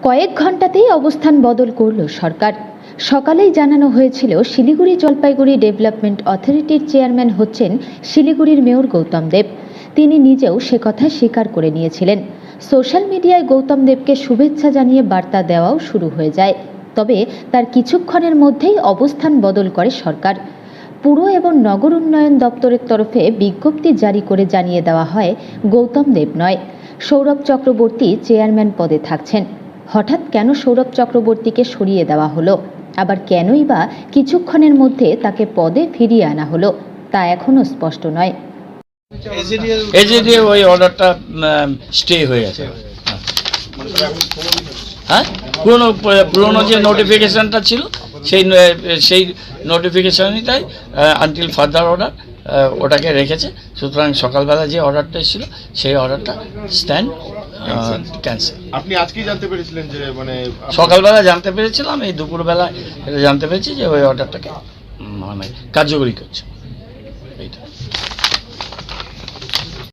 কয়েক ঘন্টাতেই অবস্থান বদল করল সরকার। সকালেই জানানো হয়েছিল শিলিগুড়ি জলপাইগুড়ি ডেভেলপমেন্ট অথরিটির চেয়ারম্যান হচ্ছেন শিলিগুড়ির মেয়র গৌতম দেব। তিনি নিজেও সে কথা স্বীকার করে নিয়েছিলেন। সোশ্যাল মিডিয়ায় গৌতম দেবকে শুভেচ্ছা জানিয়ে বার্তা দেওয়াও শুরু হয়ে যায়। তবে তার কিছুক্ষণের মধ্যেই অবস্থান বদল করে সরকার। পুর এবং নগর উন্নয়ন দপ্তরের তরফে বিজ্ঞপ্তি জারি করে জানিয়ে দেওয়া হয় গৌতম দেব নয়, সৌরভ চক্রবর্তী চেয়ারম্যান পদে থাকছেন। হঠাৎ কেন সৌরভ চক্রবর্তীকে সরিয়ে দেওয়া হলো, আবার কেনই বা কিছুক্ষণের মধ্যে তাকে পদে ফিরিয়ে আনা হলো, তা এখনো স্পষ্ট নয়। এজেডিএ ওই অর্ডারটা স্টে হয়ে গেছে। হ্যাঁ, পুরোনো যে নোটিফিকেশানটা ছিল সেই নোটিফিকেশানটাই আনটিল ফার্দার অর্ডার ওটাকে রেখেছে। সুতরাং সকালবেলা যে অর্ডারটা ছিল সেই অর্ডারটা স্ট্যান্ড ক্যান্সেল। আপনি আজকেই জানতে পেরেছিলেন যে মানে সকালবেলা জানতে পেরেছিলাম, এই দুপুরবেলা এটা জানতে পেরেছি যে ওই অর্ডারটাকে মানে কার্যকরী করছে এইটা।